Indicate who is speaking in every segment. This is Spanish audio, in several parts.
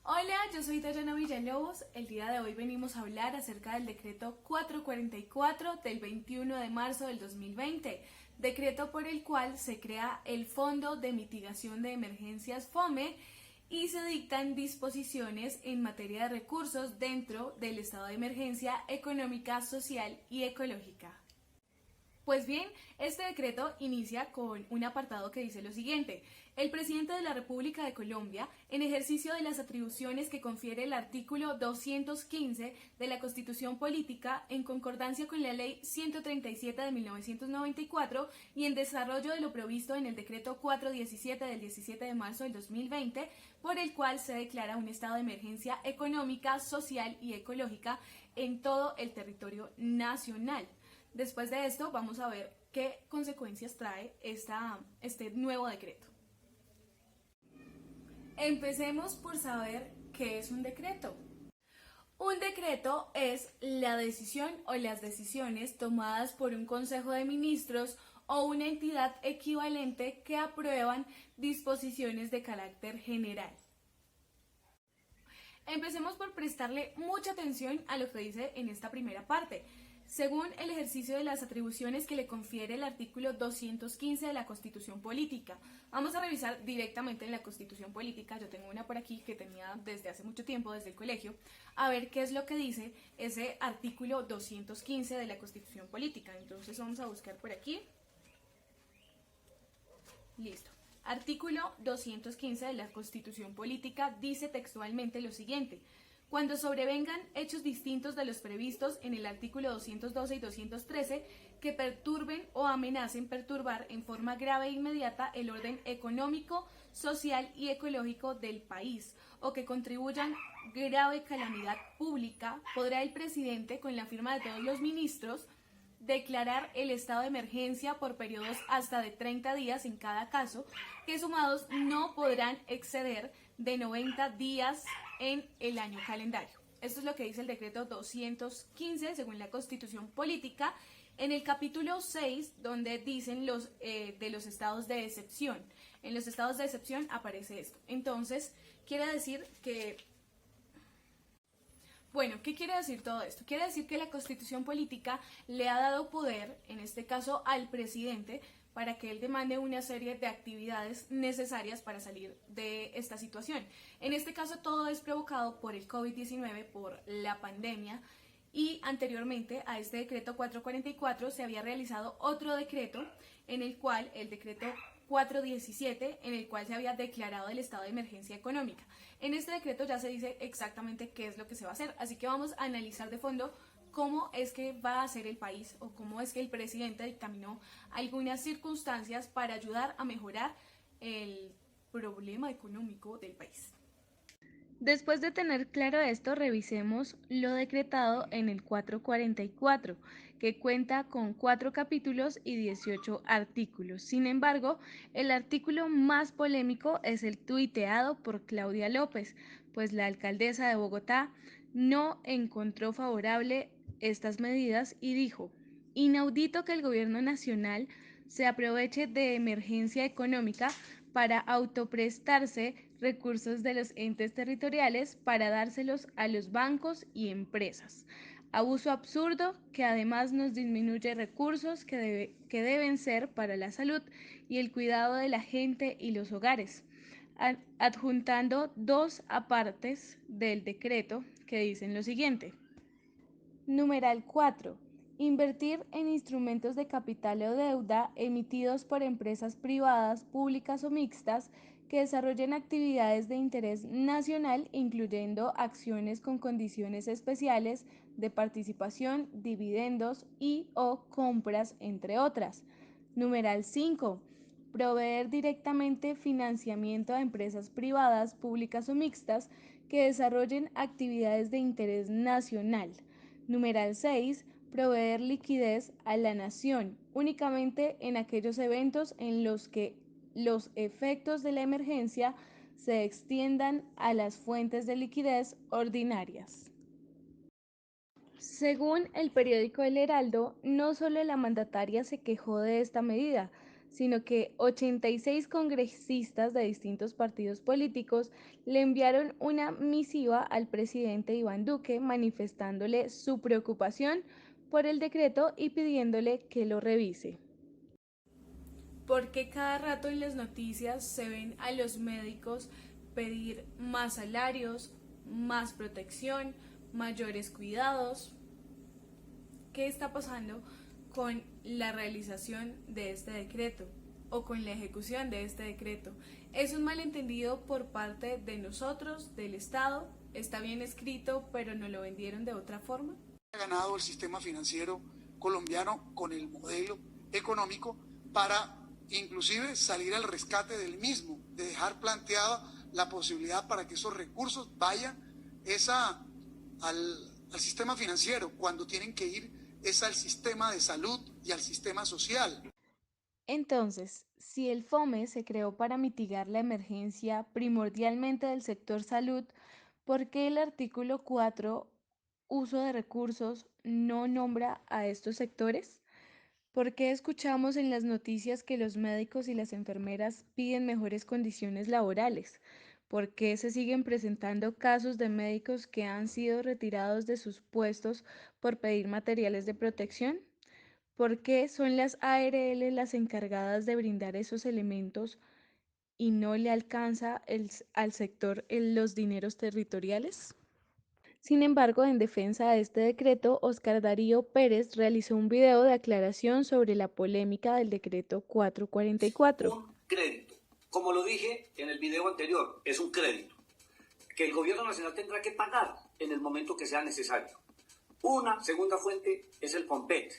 Speaker 1: Hola, yo soy Dayana Villalobos. El día de hoy venimos a hablar acerca del decreto 444 del 21 de marzo del 2020, decreto por el cual se crea el Fondo de Mitigación de Emergencias FOME y se dictan disposiciones en materia de recursos dentro del estado de emergencia económica, social y ecológica. Pues bien, este decreto inicia con un apartado que dice lo siguiente. El presidente de la República de Colombia, en ejercicio de las atribuciones que confiere el artículo 215 de la Constitución Política, en concordancia con la Ley 137 de 1994 y en desarrollo de lo previsto en el decreto 417 del 17 de marzo del 2020, por el cual se declara un estado de emergencia económica, social y ecológica en todo el territorio nacional. Después de esto vamos a ver qué consecuencias trae este nuevo decreto. Empecemos por saber qué es un decreto. Un decreto es la decisión o las decisiones tomadas por un Consejo de Ministros o una entidad equivalente que aprueban disposiciones de carácter general. Empecemos por prestarle mucha atención a lo que dice en esta primera parte. Según el ejercicio de las atribuciones que le confiere el artículo 215 de la Constitución Política. Vamos a revisar directamente en la Constitución Política, yo tengo una por aquí que tenía desde hace mucho tiempo, desde el colegio, a ver qué es lo que dice ese artículo 215 de la Constitución Política. Entonces vamos a buscar por aquí. Listo. Artículo 215 de la Constitución Política dice textualmente lo siguiente. Cuando sobrevengan hechos distintos de los previstos en el artículo 212 y 213 que perturben o amenacen perturbar en forma grave e inmediata el orden económico, social y ecológico del país o que contribuyan grave calamidad pública, podrá el presidente, con la firma de todos los ministros, declarar el estado de emergencia por periodos hasta de 30 días en cada caso, que sumados no podrán exceder de 90 días en el año calendario. Esto es lo que dice el decreto 215 según la Constitución Política, en el capítulo 6, donde dicen de los estados de excepción. En los estados de excepción aparece esto. Entonces, quiere decir que... Bueno, ¿qué quiere decir todo esto? Quiere decir que la Constitución Política le ha dado poder, en este caso al presidente, para que él demande una serie de actividades necesarias para salir de esta situación. En este caso todo es provocado por el COVID-19, por la pandemia, y anteriormente a este decreto 444 se había realizado otro decreto en el cual, el decreto 417, en el cual se había declarado el estado de emergencia económica. En este decreto ya se dice exactamente qué es lo que se va a hacer, así que vamos a analizar de fondo cómo es que va a ser el país o cómo es que el presidente dictaminó algunas circunstancias para ayudar a mejorar el problema económico del país.
Speaker 2: Después de tener claro esto, revisemos lo decretado en el 444, que cuenta con 4 capítulos y 18 artículos. Sin embargo, el artículo más polémico es el tuiteado por Claudia López, pues la alcaldesa de Bogotá no encontró favorable estas medidas y dijo: inaudito que el gobierno nacional se aproveche de emergencia económica para autoprestarse recursos de los entes territoriales para dárselos a los bancos y empresas. Abuso absurdo que además nos disminuye recursos que deben ser para la salud y el cuidado de la gente y los hogares. Adjuntando 2 apartes del decreto que dicen lo siguiente. Numeral 4. Invertir en instrumentos de capital o deuda emitidos por empresas privadas, públicas o mixtas que desarrollen actividades de interés nacional, incluyendo acciones con condiciones especiales de participación, dividendos y o compras, entre otras. Numeral 5. Proveer directamente financiamiento a empresas privadas, públicas o mixtas que desarrollen actividades de interés nacional. Numeral 6. Proveer liquidez a la nación únicamente en aquellos eventos en los que los efectos de la emergencia se extiendan a las fuentes de liquidez ordinarias. Según el periódico El Heraldo, no solo la mandataria se quejó de esta medida, sino que 86 congresistas de distintos partidos políticos le enviaron una misiva al presidente Iván Duque manifestándole su preocupación por el decreto y pidiéndole que lo revise.
Speaker 1: Porque cada rato en las noticias se ven a los médicos pedir más salarios, más protección, mayores cuidados. ¿Qué está pasando con la realización de este decreto o con la ejecución de este decreto? Es un malentendido por parte de nosotros, del Estado. Está bien escrito, pero nos lo vendieron de otra forma.
Speaker 3: Ha ganado el sistema financiero colombiano con el modelo económico para inclusive salir al rescate del mismo, de dejar planteada la posibilidad para que esos recursos vayan al sistema financiero, cuando tienen que ir es al sistema de salud y al sistema social.
Speaker 2: Entonces, si el FOME se creó para mitigar la emergencia primordialmente del sector salud, ¿por qué el artículo 4, uso de recursos, no nombra a estos sectores? ¿Por qué escuchamos en las noticias que los médicos y las enfermeras piden mejores condiciones laborales? ¿Por qué se siguen presentando casos de médicos que han sido retirados de sus puestos por pedir materiales de protección? ¿Por qué son las ARL las encargadas de brindar esos elementos y no le alcanza al sector los dineros territoriales? Sin embargo, en defensa de este decreto, Óscar Darío Pérez realizó un video de aclaración sobre la polémica del decreto 444.
Speaker 4: Un crédito. Como lo dije en el video anterior, es un crédito que el gobierno nacional tendrá que pagar en el momento que sea necesario. Una segunda fuente es el FOMPET,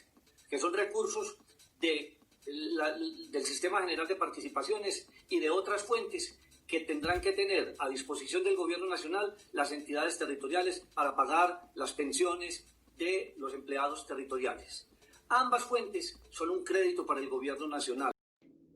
Speaker 4: que son recursos del Sistema General de Participaciones y de otras fuentes que tendrán que tener a disposición del gobierno nacional las entidades territoriales para pagar las pensiones de los empleados territoriales. Ambas fuentes son un crédito para el gobierno nacional.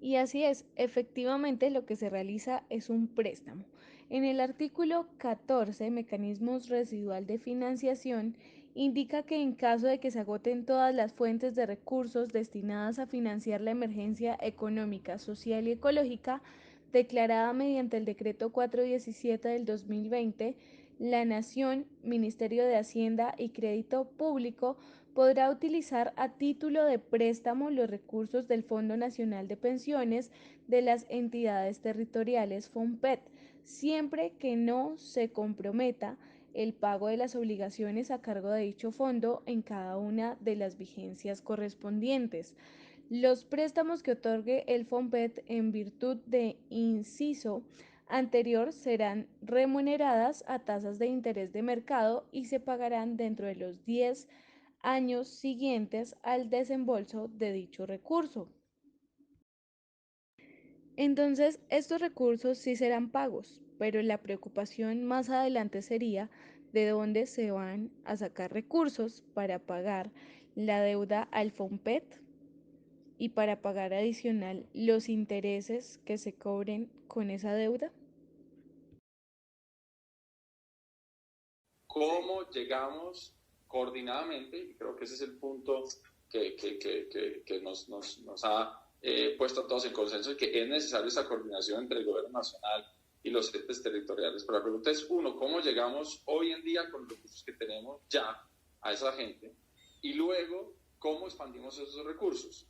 Speaker 2: Y así es, efectivamente lo que se realiza es un préstamo. En el artículo 14, Mecanismos Residual de Financiación, indica que en caso de que se agoten todas las fuentes de recursos destinadas a financiar la emergencia económica, social y ecológica, declarada mediante el Decreto 417 del 2020, la Nación, Ministerio de Hacienda y Crédito Público podrá utilizar a título de préstamo los recursos del Fondo Nacional de Pensiones de las entidades territoriales FOMPET, siempre que no se comprometa el pago de las obligaciones a cargo de dicho fondo en cada una de las vigencias correspondientes. Los préstamos que otorgue el FOMPET en virtud de inciso anterior serán remuneradas a tasas de interés de mercado y se pagarán dentro de los 10 años siguientes al desembolso de dicho recurso. Entonces, estos recursos sí serán pagos, pero la preocupación más adelante sería de dónde se van a sacar recursos para pagar la deuda al FOMPET y para pagar adicional los intereses que se cobren con esa deuda.
Speaker 5: ¿Cómo llegamos coordinadamente? Y creo que ese es el punto que nos ha puesto a todos en consenso, y que es necesaria esa coordinación entre el gobierno nacional y los entes territoriales. Pero la pregunta es, uno, ¿cómo llegamos hoy en día con los recursos que tenemos ya a esa gente? Y luego, ¿cómo expandimos esos recursos?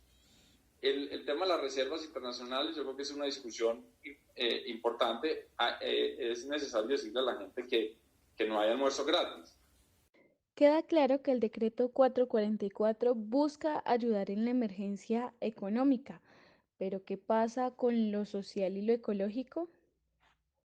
Speaker 5: El tema de las reservas internacionales, yo creo que es una discusión importante. Es necesario decirle a la gente que no hay almuerzo gratis.
Speaker 2: Queda claro que el decreto 444 busca ayudar en la emergencia económica, pero ¿qué pasa con lo social y lo ecológico?